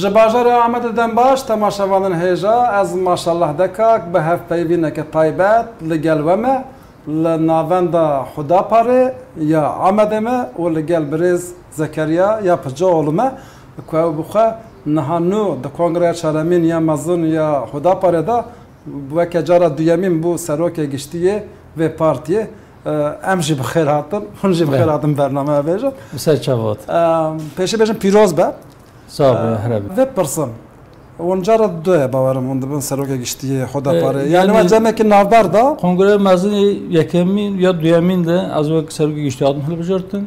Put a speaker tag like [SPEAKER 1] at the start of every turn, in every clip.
[SPEAKER 1] جباجر آمد دنباش تماشاوان هجا از ماشاءالله دکاک به هف پیوینه که تایبت لگل ومه لناوند خدا پاره یا آمدمه و لگل بریز زکریا یا پجا علمه که بخواه نهانو د کنگره چرمین یا مزون یا خدا پاره دا وکه جارا دویمین بو سروک گشتیه و پارتیه امجی بخیر هاتن هنجی بخیر هاتن برنامه بیجم
[SPEAKER 2] مسای چواد
[SPEAKER 1] پیشی بیجم پیروز به
[SPEAKER 2] صاحب هرب
[SPEAKER 1] و پرسم ونجارا دوه باورم اون دبن سروک گشتیه خدا پاره یعنی ما جمعه که نافبر دا
[SPEAKER 2] کنگره مزون یکمین یا دویمین ده از وقت سروک گشتی هاتن حل بجارتن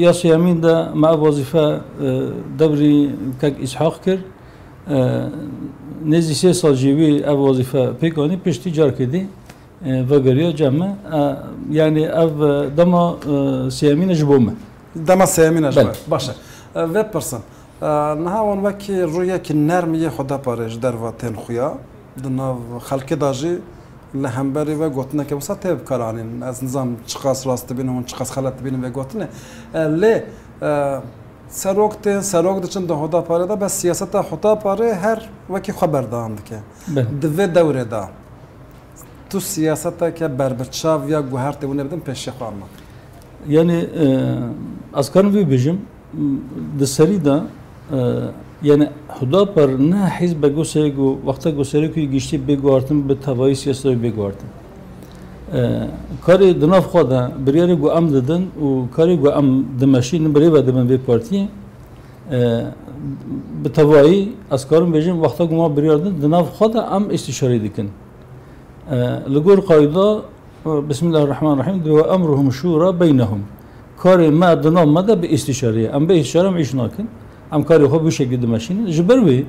[SPEAKER 2] یا سیامین ده ما وظیفه دبری که اسحاق کرد نزدیک 3 سال جیبی او وظیفه پیکانی پشتی جار کردی و گریا جمع یعنی او دما سیامین جبومه
[SPEAKER 1] دما سیامین جبومه باشه و پرسن نه اون وقتی روی که نرمیه خدا پارش در وطن خویا دنا خلق داجی لهمبری و گوتنه که وسط تب کارانین از نظام چقاس راست بینم و چقاس خلط بینم و گوتنه لی سروک دچن ده خدا پاره دا بس سیاست خدا پاره هر وکی خبر داند که دوه دوره دا تو سیاست که بربچاو یا گوهر تونه بدم پیش خواهم
[SPEAKER 2] یعنی از کارم وی بجم دسری دا یعنی خدا پر نه حزب گوسرگو وقتا گوسرگو گشتی بگوارتم به توایی سیاست بگوارتم کاری دناف خدا بریاری گو ام دادن و کاری گو ام دمشین بری و دمن به پارتی به توایی از کارم بجیم وقتا گو ما بریاردن دناف خدا ام استشاری دکن لگور قایدا بسم الله الرحمن الرحیم دو امرهم شورا بینهم کاری ما دناف مده به استشاری ام به استشاره میش نکن ام کاری خوب بشه گید ماشین جبروی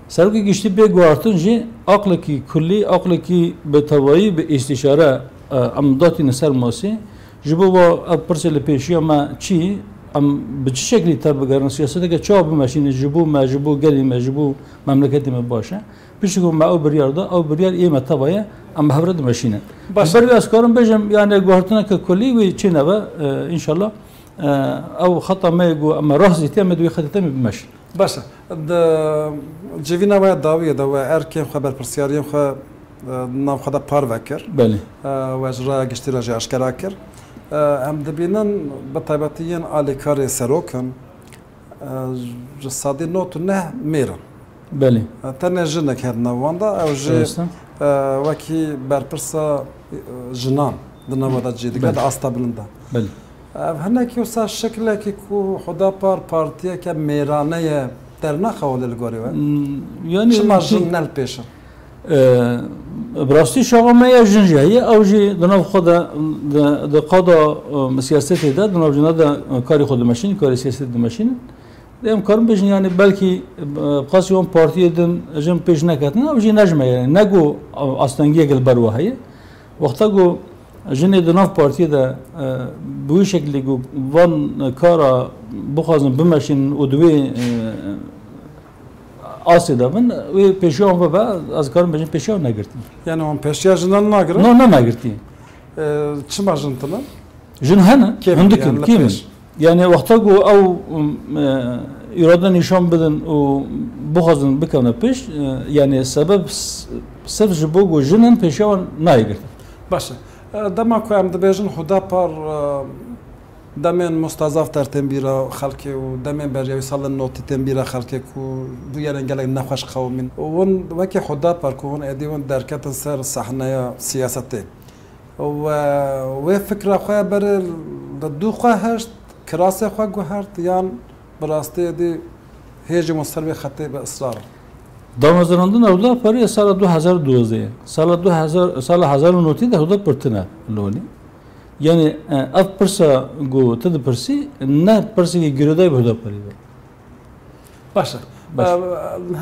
[SPEAKER 2] سرکی گشتی به گوارتن جی عقل کی کلی عقل کی به توایی به استشاره ام داتی نسر ماسی جبو با پرسل پیشی ما چی ام به چه شکلی تاب بگرن سیاست که چه آب ماشین جبو ما جبو گلی ما جبو مملکتی ما باشه پیشگو ما او بریار دا او بریار ای متابایه ام بهبرد ماشینه بری از کارم بجم یعنی گوارتن که کلی و چی نبا ان شاء الله او خطا ما يقول اما رهزي تم دوي خطتم بمشي
[SPEAKER 1] باشه د جوینا و داویه دا و ارکم خبر پرسیاریم خو نام خدا پار وکر
[SPEAKER 2] بله
[SPEAKER 1] و اجرا گشتی راجع اشکرا کر هم دبینن به طبیعتین آلیکار سروکن جسادی نوت نه میرن
[SPEAKER 2] بله
[SPEAKER 1] تنه جنک هر نواندا او جه وکی برپرسا جنان دنوادا جدی که آستا بلنده
[SPEAKER 2] بله
[SPEAKER 1] هنه که وسا شکلی که خدا پر پارتیه که میرانه در نخوال الگوری و
[SPEAKER 2] یعنی
[SPEAKER 1] شما جنل پیشن
[SPEAKER 2] براستی شما ما یه جنجایی اوجی دناف خدا د قادا سیاست ده دناف جنا ده کاری خود ماشین کاری سیاست ده ماشین دیم کارم بجن یعنی بلکی قاسی اون پارتی دن جم پیش نکردن اوجی نجمه یعنی نگو استانگی گل بروهایی وقتا گو جنی دناف پارتی ده بوی شکلی گو وان کارا بخوازن بمشین و دوی آسیده من و پیشیان و از کارم بجن پیشیان نگرتیم
[SPEAKER 1] یعنی اون پیشیان جنان نگرد؟
[SPEAKER 2] نه نگرتیم
[SPEAKER 1] چه ما جن تنم؟
[SPEAKER 2] جن هنه هندکن کیمن یعنی وقتا گو او اراده نشان بدن و بخوازن بکنه پیش یعنی سبب صرف جبو گو جنن پیشیان نگرتیم
[SPEAKER 1] باشه دما که هم دبیجن خدا پر دمن مستضعف تر تنبیرا خلقی و دمن بریای سال نوتی تنبیرا خلقی کو بیارن گله نخوش قومین اون وکی خدا پر کون ادیون درکت سر صحنه سیاستی و فکر خواه بر دو خواه هشت کراس خواه گوهرد یان براسته دی هیچ مستربی خطی به اصرار
[SPEAKER 2] دامازراندن اولا پاری سال 2012 سال 2009 ده هدا پرتنه لونی یعنی اف پرسا گو تد پرسی نه پرسی که گردای به هدا پاری ده
[SPEAKER 1] باشه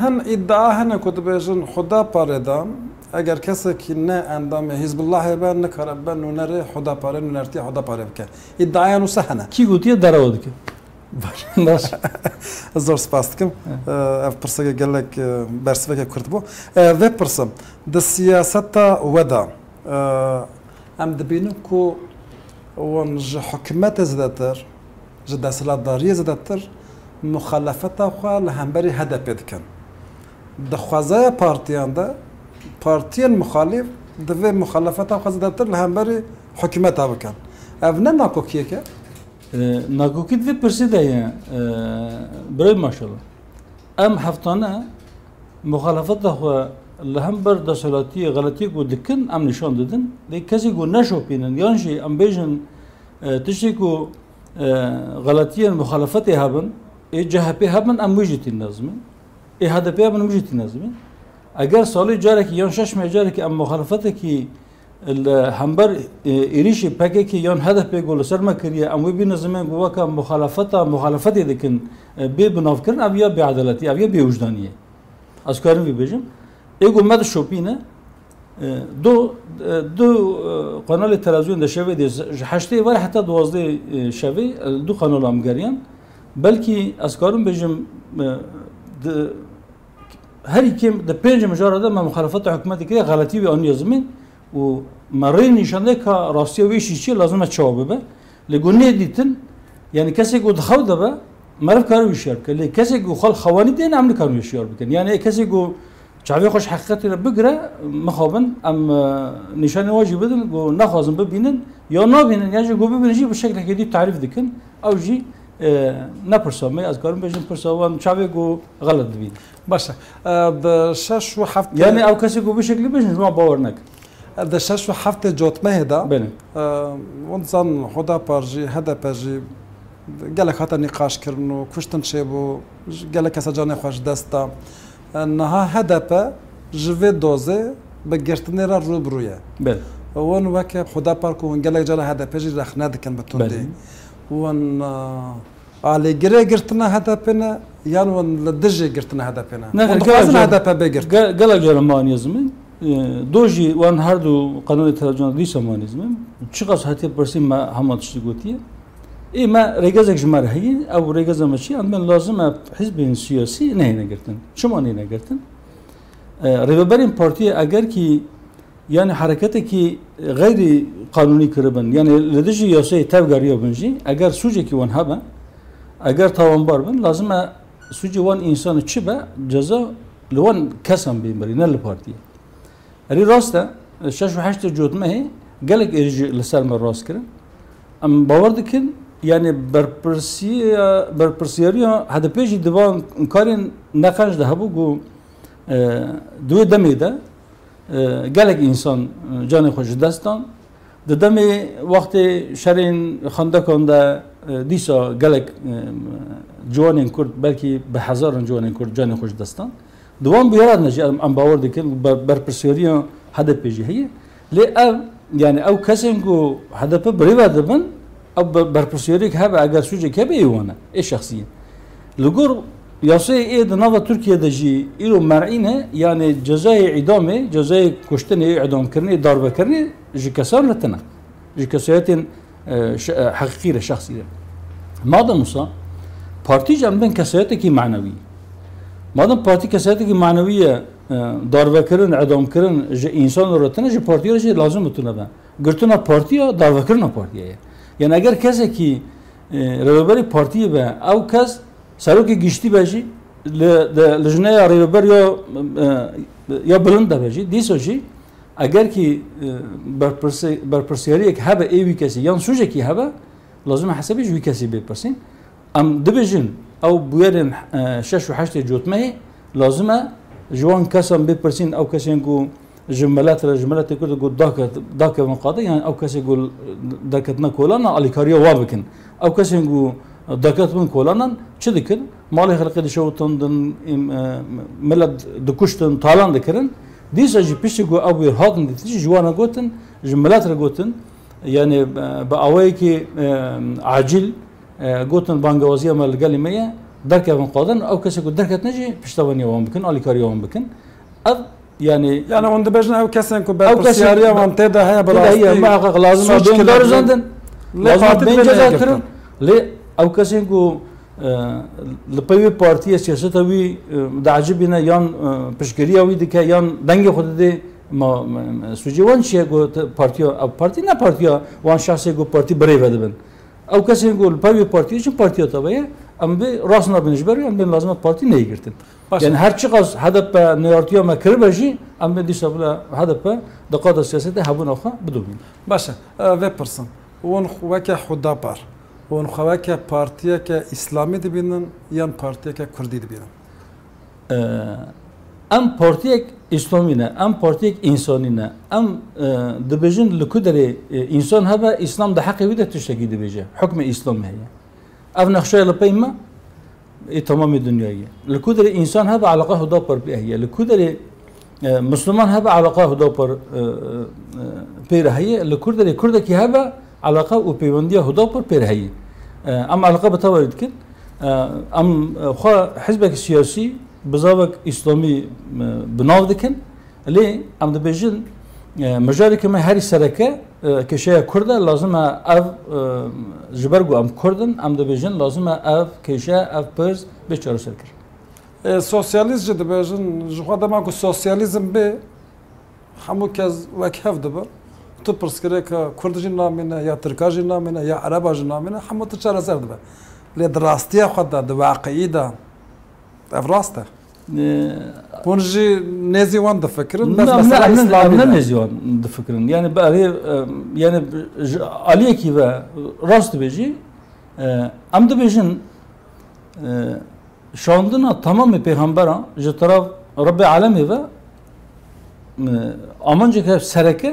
[SPEAKER 1] هن ادعا هنه کد بیشن خدا پاره دام اگر کسی که نه اندام حزب الله بر نکاره بر نره خدا پاره نرتی خدا پاره بکه ادعای نو سهنه
[SPEAKER 2] کی گویی درآورد که
[SPEAKER 1] باشه زور سپاس کم اف پرسه گلک برسه که کرد بو و پرسم د سیاست ودا ام دبینم کو ون ج حکومت زدتر ج دستلاتداری زدتر مخالفت خوا لهمبری هدف دکن دخوازه پارتیان ده پارتیان مخالف دوی مخالفت خوا زدتر لهمبری حکومت بکن اف نه ناکوکیه که
[SPEAKER 2] ناکوکی دوی پرسیده یه برای ماشالله ام هفتانه مخالفت خوا لهمبر دسلاتی غلطی کو دکن ام نشان دادن دی کسی کو نشوپینن یعنی ام بیجن تشتی کو غلطی مخالفت هبن ای جهپی هبن ام وجدتی نظمن ای هدپی هبن وجدتی نظمن اگر سالی جاره کی یان شش مجاره کی ام مخالفت کی همبر ایریشی پکه کی یان هدف گل سر ما کریه ام وی بی نظمن گوا که مخالفت دکن بی بناف کرن اویا بی عدالتی اویا بی وجدانیه از کارم بی بیجم ایگو مد شوپینه دو قنال تلویزیون ده شوی دیز هشته ولی حتی 12 شوی دو قنال هم گریان بلکه از کارم بیجم هر یکیم ده 5 مجارده من مخالفت حکومتی که غلطی به آن یزمین و مرین نشانده که راستی ویشی چی لازمه چاوبه به لگونه دیتن یعنی کسی که دخو ده به مرف کارو ویشیار بکن لی کسی که خال خوانی دین عمل کارو ویشیار بکن یعنی کسی که چاوی خوش حقیقتی را بگره مخابن ام نشانه واجب بدن و نخوازن ببینن یا نبینن یعنی جو ببینن جی به شکل که تعریف دکن او جی نپرسامه از کارم بجن پرساوان چاوی گو غلط بین
[SPEAKER 1] باشه ده 6 و 7
[SPEAKER 2] یعنی او کسی گو به شکلی بجن ما باور نک
[SPEAKER 1] ده 6 و 7 جوتمه دا
[SPEAKER 2] بله
[SPEAKER 1] ونزان خدا پارجی هدا پارجی گلک هات نقاش کردن و کشتن شبو گلک کس جان خوش دستا نها هدف جوی دوزه به گرتنی را روبرویه
[SPEAKER 2] بله
[SPEAKER 1] ون وکه خدا پارکو ون گلک جان هدف جی رخ ندکن بتوندی ون علی گره گرتنا هدفنا یان ون لدجی گرتنا هدفنا
[SPEAKER 2] نه
[SPEAKER 1] خازن هدف بگرت
[SPEAKER 2] گلک جان مانیزمین دوجی وان هر دو قانون تلویزیون دیسا مانیزمین چقدر هتی پرسیم ما همه چیزی گوییه ای ما رجازك جمار هي او رجاز ماشي عندنا لازم حزب سياسي نه نگرتن شما نه نگرتن رهبرین پارتی اگر کی yani hareketi ki gayri kanuni kırıbın yani ledeci yasayı tevgariya bunji eğer suci ki van haba eğer tavan barbın lazım suci van insanı çibe ceza لون كسم بيمري نل بارتي ري راستا شاش وحشت جوت ما هي قالك ارجع لسالم الراس كده ام باوردكن يعني بربرسياريا هذا بيجي ديوان كارين نقاش ده هبو جو دو دمي ده قالك انسان جاني خوش دستان ده دمي وقت شرين خندقون ده ديسا قالك جوانين كرد بلكي بهزارن جوانين كرد جاني خوش دستان دوام بيراد نجي ام باور دكن بربرسياريا هذا بيجي هي لي يعني او كسنجو هذا بريفا دبن او بربرسياريك هبه اگر سوجي كبه يوانا اي شخصيا لغور ياسي اي دنوا تركيا دجي ايرو مرعينه يعني جزاء اعدامه جزاء كشتن اعدام كرني ضرب كرني جي كسر لتنا جي كسياتين حقيقيه شخصيه ماذا موسى بارتي جنبن كسياتك معنوي مادام پارتی کسایی که معنویه دارو کردن اعدام کردن انسان رو رتنه چه پارتی رو چه لازم بتونه به گرتنا پارتی یا دارو کردن پارتیه یعنی اگر کسی که رهبری پارتی به او کس سروکی گشتی باشی لجنه رهبر یا بلند باشی دیسوچی اگر که برپرسیاری یک هبه ایوی کسی یا سوژه کی هبه لازم حسابی جوی کسی بپرسین ام دبیجن او بویرن شش و هشت جوتمه لازمه جوان کسان بپرسین او کسی کو جملات کرد گو داک من قاضی یعنی او کسی گو داکت نکولانا الیکاریا وابکن او کسی گو داکت من کولانا چه دکن مالی خلقی دشوتن دن ملت دکشتن تالان دکرن دیسا جی پیش گو او بیر هاتن دیتی جوانا گوتن جملات را گوتن یعنی با اوایی که عاجل گوتن بانگوازی عمل گلیمه درک من قادن او کسی کو درکت نجی پشتوانی وام بکن الیکاری وام بکن اب يعني
[SPEAKER 1] اون دبجنا او كسن كو بالسياريا منطقه هي
[SPEAKER 2] براسي هي ما لازم دور زندن لازم بين جزاتر لي او كسن كو لپوی پارتی سیاست وی د عجبنا یان پشکری وی دک یان دنګ خود دې سوجوان شي گو پارتی او پارتی نه پارتی وان شخص گو پارتی بری ودبن او کسین گو لپوی پارتی چې پارتی ته وي ام به راست نبینجبری ام به لازم پارتی نگیرتن
[SPEAKER 1] باشه.
[SPEAKER 2] یعنی هر چی قاس هدف نیارتیا ما کربجی ام به دیسا بلا هدف دقات سیاست هبون آخه بدومین
[SPEAKER 1] باشه و پرسن اون خواه که خدا پر اون خواه که پارتیه که اسلامی دبینن یا پارتیه که کردی دبینن
[SPEAKER 2] ام پارتیک اسلامی نه ام پارتیک انسانی نه ام دبیجن لکودر انسان هبه اسلام ده حقی ویده تشتکی دبیجه حکم اسلام هیه اف نخشه لپیما تمام دنیاییه لکودر انسان هبه علاقه هدا پر بیهیه لکودر مسلمان هبه علاقه هدا پر پیرهیه لکودر کرده کی هبه علاقه و پیوندی هدا پر پیرهیه ام علاقه بتوارد کن ام خو حزبك سیاسی بزاوك اسلامي بناو دكن ليه ام دبيجن مجالي كما هاري سركه كشيا كرده لازم اف جبرغو ام كردن ام دبيجن لازم اف كشيا اف بيرز بيچارو سركر
[SPEAKER 1] سوسياليست جد بيجن جوخا دما كو سوسياليزم به همو كز وكهف دبا تو برسكريك كردجي نامينا يا تركاجي نامينا يا عرباجي نامينا همو تشار سر دبا لي دراستيا خدا د واقعي ده افراسته بونجي نازي وان دفكرن بس مثلا
[SPEAKER 2] اسلامي نازي وان دفكرن يعني بقى يعني عليه كي راست بيجي ام دبيجن شاندنا تمام پیغمبران جو طرف رب العالمين و امانجه که سرکه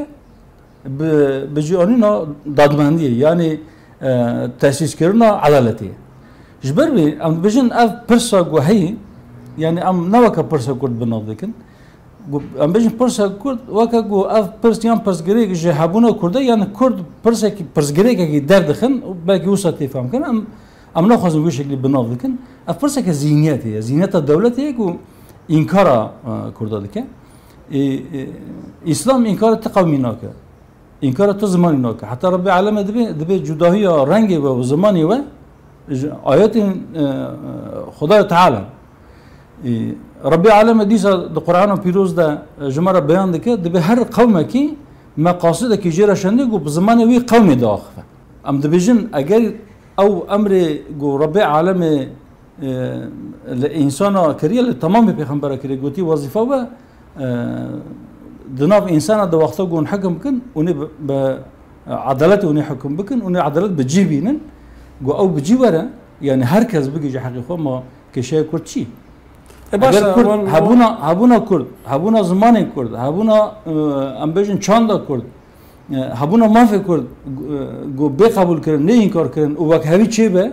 [SPEAKER 2] بجي اننا دادمندی يعني تاسيس كرنا عدالتي جبربي ام بيجن اف برسا وهي يعني ام نوكا برسا كرد بنوذكن ام بيجن برسا كرد وكا جو اف برس يان برس غريك جهابونا كرد يعني كرد برسا كي برس غريك كي دردخن باقي وسط يفهم كان ام ناخذ وش اللي بنوذكن اف برسا كزينيات هي زينات الدوله هي جو انكار كرد دك اسلام انكار تقوميناك انكار تزمانيناك حتى ربي علم دبي جداهيه رنگي و زماني و آيات خدا تعالى ربي عالم ديسا القرآن بيروز ده جمرة بيان ده كده بهر قوم كي مقاصد كي جرى شندق وبزمان وي قوم داخل أم دبيجن أجر أو أمر جو ربي عالم الإنسان كريه لتمام بيخبر كريه قوتي وظيفة و دناف إنسان ده وقته جون حكم بكن وني بعدالته وني حكم بكن وني عدالة بتجيبينن جو أو بجيبره يعني هركز بيجي حقيقة ما كشيء كرد شيء هبونا كرد هبونا زمان كرد هبونا أمبيجن چاندا كرد هبونا ما في كرد جو بقبول كرن نه إنكار كرن ووقت هوي شيء به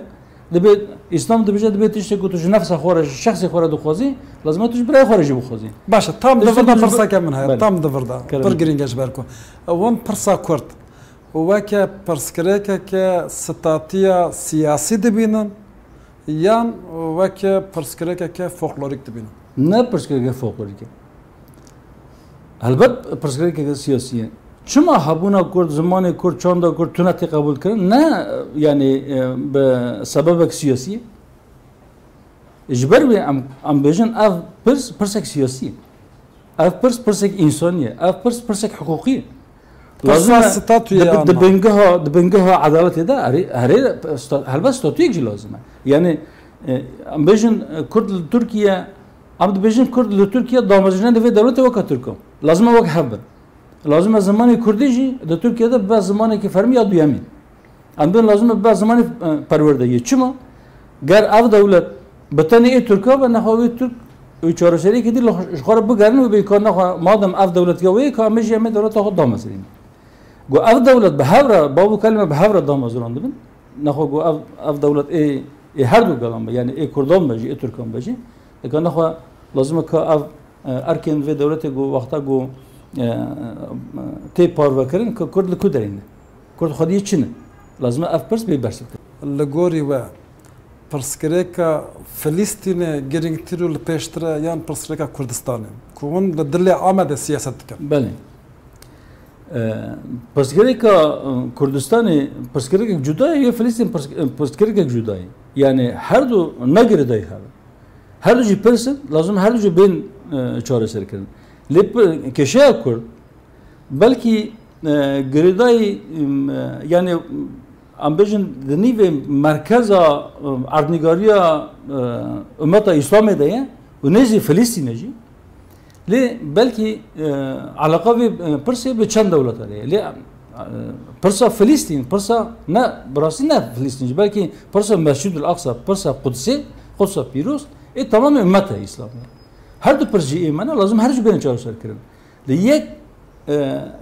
[SPEAKER 2] دبي إسلام دبي جد بيتش تقول تج نفس خارج شخص خارج دخوازي لازم تج برای خارج بخوازي
[SPEAKER 1] باشه تام دفردا فرصة كم هاي تام دفردا برجرينجش بركو وان فرصة كرد وكا برسكريكا كستاتيا سياسي دبينن يان وكا برسكريكا كفولكلوريك دبينن
[SPEAKER 2] نه برسكريكا فولكلوريك البته برسكريكا سياسية شما هبونا كرد زمان كرد چاندا كرد تونتي قبول كرن نه يعني بسبب سياسي اجبر بي ام بيجن اف برسك سياسي اف برسك انسانية اف برسك حقوقية لازم دبنجها عدالة ده هري هلبس ستاتيك لازمه يعني ام بيجن كرد لتركيا ام بيجن كرد لتركيا دامجنا ده دولة وقت تركم لازم وقت حبر لازم زمان كرديجي ده تركيا ده بعض زمان كي فرمي ادو يمين ام بين لازم بعض زمان پروردگی چما گر اف دولت بتنی ترکا و نخواهی ترک ويشارو شريك دي اللي خرب بقرن وبيكون مادام اف دولة قوية كامش يعمل دولة تاخد دامزرين جو اف دولة بهورة بابو كلمة بهورة دامزران دبن نخو جو اف دولة اي هردو قلم يعني اي كردان بجي اي تركان بجي لكن نخو لازم كا اف اركن في دولة جو وقتا جو تي بار وكرن كرد لكودرين كرد خديه چنه لازم اف برس بيبرس
[SPEAKER 1] لغوري و پرسکریکا فلسطین گرینگترو لپیشتره یان پرسکریکا کردستان کون دل آمده سیاست کن.
[SPEAKER 2] بله. پرسکریکا کردستانی پرسکریکا جدایی یا فلسطین پرسکریکا جدایی. یعنی هر دو نگردایی هر. هر دو جی پرسن لازم هر دو جی بین چاره سر کردن. لپ کشیا کرد بلکی گردایی یعنی ام بجن دنی و مرکز اردنگاریا امت اسلام ده و نزی فلسطین جی لی بلکه علاقه به پرسه به چند دولت داره لی پرسه فلسطین پرسه نه براسی نه فلسطین بلکه پرسه مسجد الاقصی پرسه قدس پیروز ای تمام امت اسلامی هر دو پرسه ایمانه لازم هر جو بین چهار سر کردن لی یک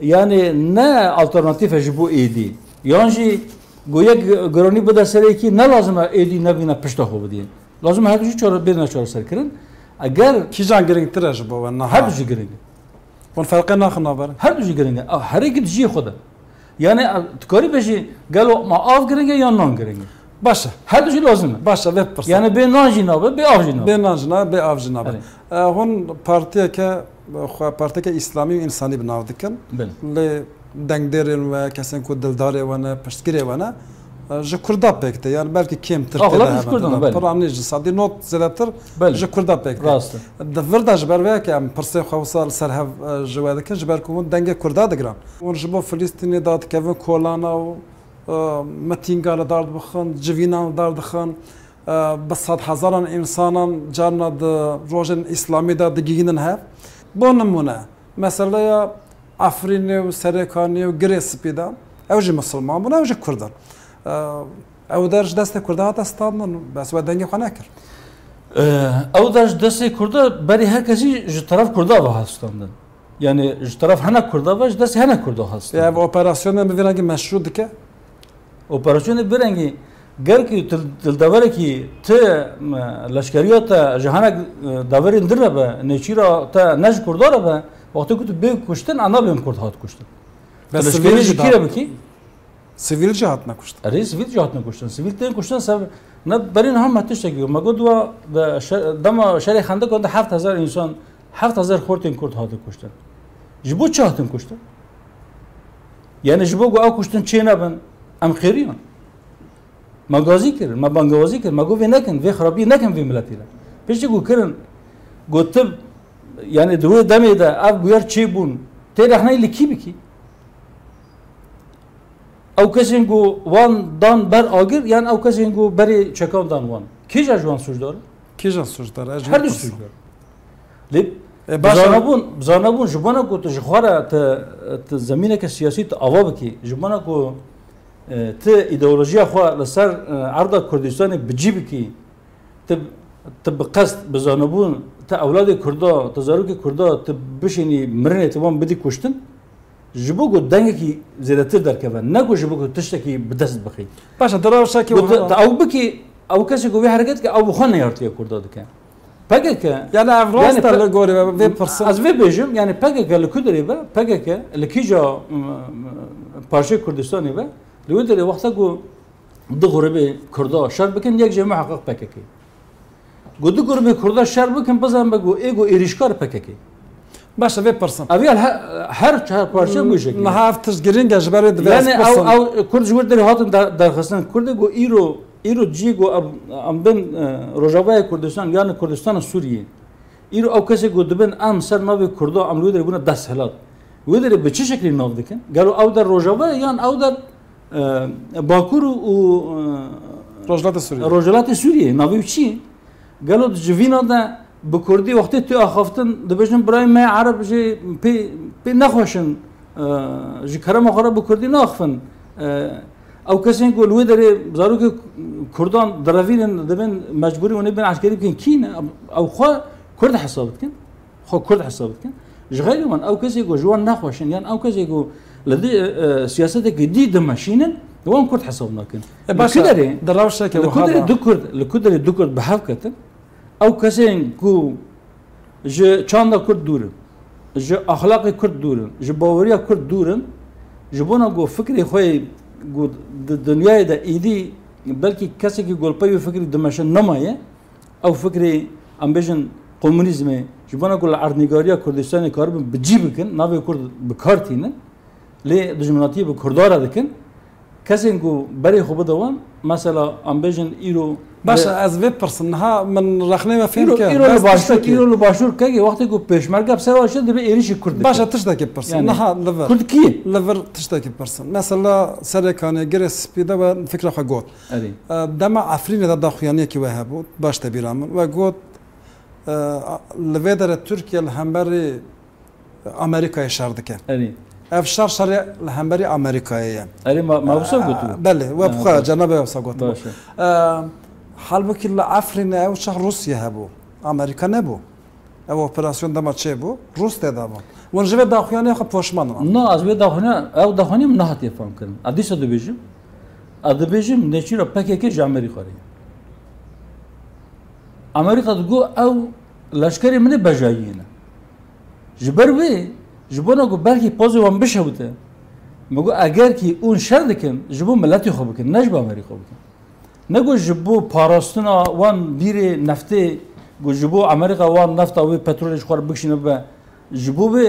[SPEAKER 2] yani ne alternatif bu edi yani goya grani bada sere ki ne lazım edi ne bina pişta ho diye lazım her şey çor bir ne çor serkirin eğer
[SPEAKER 1] ki jan gerek tiraj bu ve
[SPEAKER 2] her şey gerek
[SPEAKER 1] on farkı naxna bar
[SPEAKER 2] her şey gerek her iki şey xoda yani tkari beji galo ma av gerek ya non gerek
[SPEAKER 1] başa
[SPEAKER 2] her şey lazım
[SPEAKER 1] başa ve pırsa
[SPEAKER 2] yani be najina be avjina
[SPEAKER 1] be najina be avjina hon partiye ke partiye ke İslami ve insani binav dikin le dengderin ve kesin ku dildare ve ne piştkire ve ne ji Kurda pekte yani belki kim Türkiye'de hemen Kur'an'ı sadi not zelatır ji Kurda pekte devir ji berve ki am perse xawsal serhav jwad ji berkum denge Kurda digran on ji bo Filistin'e dat kevin kolana و متینگال دارد بخن جوینان دارد بخن بسات هزاران انسانان جانا د روزن اسلامی دا دگینن هف با نمونه مثلا افرین و سرکانی و گریس پیدا اوج مسلمان بون اوج کردن او درج دست کرده هات استادن بس و دنگ خانه کر
[SPEAKER 2] او درج دست کرده بری هر کسی ج طرف کرده و هستند yani ج taraf hana kurda ve dest hana kurda hast.
[SPEAKER 1] Ya bu operasyonda bir rengi meşru dike.
[SPEAKER 2] Operasyonu bir rengi ger ki davara ki te leşkeriyata jahana davara indirme be neçira ta nej kurda be vakti kutu be kuştun ana ben kurda hat kuştun. Leşkeri jikira be ki
[SPEAKER 1] sivil cihatna kuştun.
[SPEAKER 2] Arı sivil cihatna kuştun. Sivil ten kuştun sab ne berin ham hatıştaki magodwa da dama şerh xandak onda 7000 insan 7000 خورتین کرد هات کشتن. جبو چهاتن کشتن. یعنی جبو گو آ کشتن چه نبن ام خیریان. مغازی کردن، ما بانگوازی کردن، ما گو وی نکن، وی خرابی نکن وی ملتی را. پیش گو کردن، گو تب یعنی دوی دمی دا آب گویار چه بون، تی رخنه لکی بکی. او کسی گو وان دان بر آگر، یعنی او کسی گو بری چکان دان وان. کی جا جوان سوچ داره؟
[SPEAKER 1] کی جا سوچ داره؟
[SPEAKER 2] هر دو سوچ داره. لب بزانبون جبانا کو تو جخواره ت زمینه که سیاسی ت آواب کی جبانا کو ت ایدئولوژی خو لسر عرض کردستان بجیب کی ت بقصد بزانبون ت اولاد کردا ت زاروک کردا ت بشینی مرنه تمام بدی کشتن جبو کو دنگ کی زیادتر در که نه کو جبو کو تشتکی بدست بخی
[SPEAKER 1] باشه دراوشا کی
[SPEAKER 2] او بکی او کسی کو به حرکت که او خانه یارتیه کردا دکن PKK
[SPEAKER 1] yani Avrasya göre ve person
[SPEAKER 2] az ve bejim yani PKK lekudri ve PKK lekija parça Kürdistan'ı ve lekudri vakta go dğurbe Kurda şer bikin yek cema hakkı PKK godu gurbe Kurda şer bikin bazan go ego erişkar PKK
[SPEAKER 1] başa ve person
[SPEAKER 2] abi her parça bu şekilde
[SPEAKER 1] nahaftız girin gajbare de
[SPEAKER 2] yani au Kurd jurtları hatın darxastan Kurd go İro cigo am ben Rojava Kurdistan yani Kurdistan Suriye. İro o kese godben am ser navi Kurdo am luder buna das helat. Luder be çe şekli nav dikin. Galo av da Rojava yani av da Bakur u Rojava Suriye navi çi. Galo jivina da bu Kurdi vakti tu axaftin de bejin bray me Arab je pe naxoşun ji karama xara bu Kurdi naxfin او کسی که لوی داره زارو که کردان دراویرن دبن مجبوری اونی بین عسکری بکن کی نه او خو کرد حسابت کن خو کرد حسابت کن جغیری من او کسی که جوان نخوشن یعنی او کسی که لدی سیاست که دی دمشینن دوام کرد حساب نکن
[SPEAKER 1] لکدری دراوشه که
[SPEAKER 2] لکدری دو کرد به حف کتن او کسی که ج چند کرد دورن ج اخلاق کرد دورن ج باوری کرد دورن جبونا گو فکری خوی گود دنیای دا ایدی بلکه کسی که گلپای و فکری دمشن نمایه او فکری امبیشن کمونیسم جبانا گل اردنگاریا کردستان کار بجی بکن ناوی کرد بکارتینن لی دجمناتی به کردارا دکن کسی که بری خوب دوان مثلا امبیشن ایرو
[SPEAKER 1] باشه از وی پرسن ها من رخنه و فیلم که
[SPEAKER 2] ایران باشور که وقتی کو پیشمرگه بسر باشه دبی ایریش کرد
[SPEAKER 1] باشه تشتکی پرسن نه لور
[SPEAKER 2] کرد کی
[SPEAKER 1] لور تشتکی پرسن مثلا سرکانه گرس سپیده و فکر خو گوت دم عفرین دا داخیانی کی وه بود باش تبیرام و گوت لودر ترکیه الهمبری امریکای شاردکه افشار شرع الهمبری امریکاییه
[SPEAKER 2] ما وصل گوتو
[SPEAKER 1] بله و بخا جناب وصل گوتو halbuki Afrin'e ev şah Rusya hebu, Amerika ne bu? Ev operasyon dama çe bu, Rus dedi ama. Onun jive daxuyani xo poşman.
[SPEAKER 2] No, az ve daxuyani, ev daxuyani nahat yefam kirin. Adis adı bejim neçira PKK ji Amerika ri. Amerika go ev leşkeri mine bejayine. Jiber ve jibona go belki pozivan bişewte. Mego eğer ki un şer dikin, jibo milleti xo bikin, ne jibo Amerika bikin. نگو جبو پاراستنا وان بیره نفته گو جبو امریکا وان نفتا و پترولش خور بکشینه به جبو به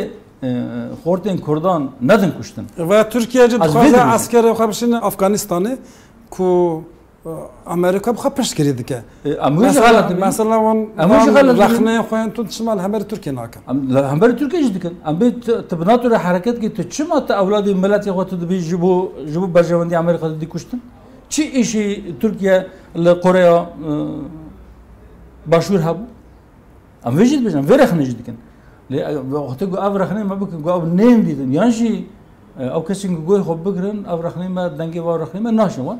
[SPEAKER 2] خورتین کردان ندن کشتن
[SPEAKER 1] و ترکیه جد خواه عسکر خواه بشین افغانستانه کو امریکا بخواه پشت کردی که مثلا وان رخنه خواه تو شمال همبر ترکیه ناکن
[SPEAKER 2] همبر ترکیه جدی کن ام بیت تبناتو حرکت که تو چما تا اولادی ملتی خود دبی جبو برجواندی امریکا دی کشتن چی ایشی ترکیه لقره باشور هبو ام وجد بجن ورخنه جدی کن وقتی گو او رخنه ما بکن گو او نیم دیدن یعنی او کسی گوی خوب بگرن او رخنه ما دنگی و رخنه ما ناشن وان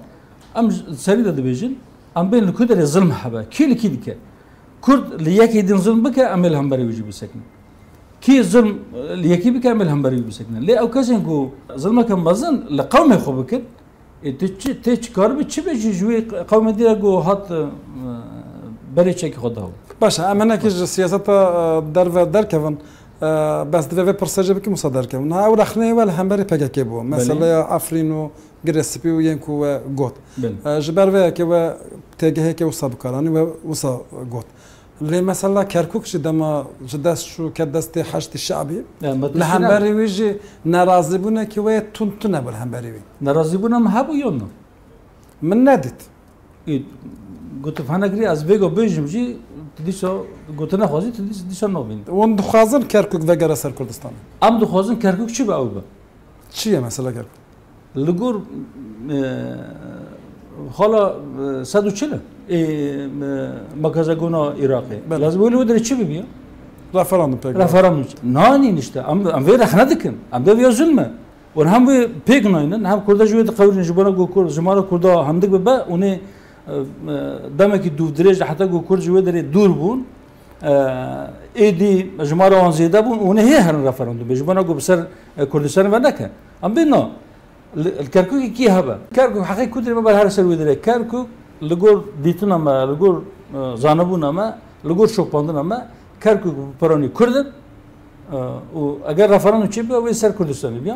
[SPEAKER 2] ام سری داده بجن ام بین لکودر ظلم حبا کی لکی دیکه کرد لیکی دین ظلم بکه امل هم بری وجی بسکن کی ظلم لیکی بکه امل هم بری بسکن لی او کسی گو ظلم کم بزن لقوم خوب بکن تیچ کار به چی بچی جوی قوم دیگر گو هات بری چکی خدا هو
[SPEAKER 1] باشه امنه که سیاست در کون بس دوی پرسجه بکی مصادر کون ها اول اخنه ولی هم بری پگه که بو مثلا افرین و گرسپی و ینکو و گوت جبر وی که و تگه که وصا بکارانی و وصا گوت لی مثلا کرکوک جدما جدست شو کدست حشت شعبی لهمبری ویجی ناراضی بونه که وی تون بول همبری وی
[SPEAKER 2] ناراضی بونه مهبو یون
[SPEAKER 1] من ندید
[SPEAKER 2] گوت فنگری از بیگو بیجم جی تدیسو گوت نخوازی تدیسو نوبین
[SPEAKER 1] اون دخوازن کرکوک وگره سر کردستان
[SPEAKER 2] ام دخوازن کرکوک چی به اول با
[SPEAKER 1] چیه مثلا کرکوک
[SPEAKER 2] لگور حالا 140 مکازگونا عراقی لازم ولی وداره چی ببیا
[SPEAKER 1] رفراندوم پیک
[SPEAKER 2] رفراندوم نه نیسته ام وی رخ ندکن ام ده ویا ظلمه و هم وی پیک ناینن هم کرده جوید قوری جبران گو کرد جمارا کرده هم دک به اونه دم کی دو درج حتی گو کرد جوید داره دور بون ایدی جمارا آن زیاده بون اونه هی هر رفراندوم جبران گو بسر کردستان و نکه ام بینا الكركوك كي هبا كركوك حقيقي كودري ما بالهر سر ودري كركوك لغور ديتنا ما لغور زانبونا ما لغور شوباندنا ما كركوك براني كردن و اگر رفرانو چي بي او سر كردستان بيا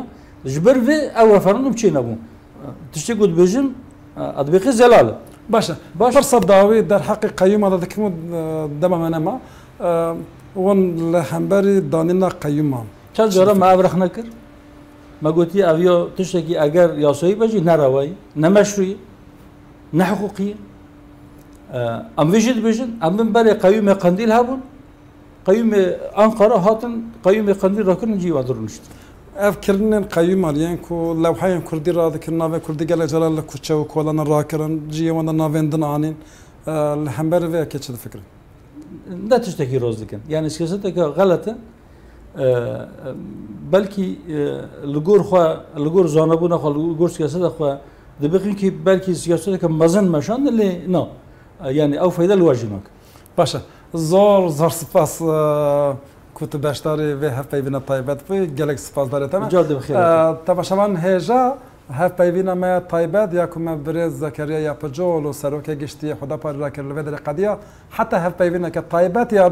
[SPEAKER 2] جبر في او رفرانو چي نبو تشتي قد بيجم ادبيقي زلال
[SPEAKER 1] باشا فرصة داوي در حق قيوم هذا كمو دم ما ون لهمبري دانينا قيوم
[SPEAKER 2] چند جورا ما ابرخ نكر ما قلتي أبيو تشتكي أجر ياسوي بجي نروي نمشروي نحقوقي أم وجد بيجن أم من بري قيوم قنديل هابون قيوم أنقرة هاتن قيوم قنديل راكن جي وادرنشت
[SPEAKER 1] أفكرن قيوم عليان كو لو حيان كردي راضي كنا في كردي قال جلال كوتشو كولا راكرن جي وانا نافندن عنين الحمبر في كيتش الفكرة
[SPEAKER 2] لا تشتكي روزلكن يعني سياستك غلطة بلکه لگور خوا لگور زانبونه خوا لگور سیاست خوا دبیقین که بلکه سیاست که مزن مشان لی نه یعنی او فایده لواجناک
[SPEAKER 1] باشه زار سپاس كنت باشتري في هفاي بينا طيبات في جالك سپاس داري تمام
[SPEAKER 2] جاد بخير
[SPEAKER 1] تباشمان هجا هفاي بينا ما طيبات ياكم بريز زكريا يا بجول وسروكي قشتي خدا بار راكر الفيدر قضيه حتى هفاي بينا كطيبات يا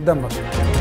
[SPEAKER 1] دم باشه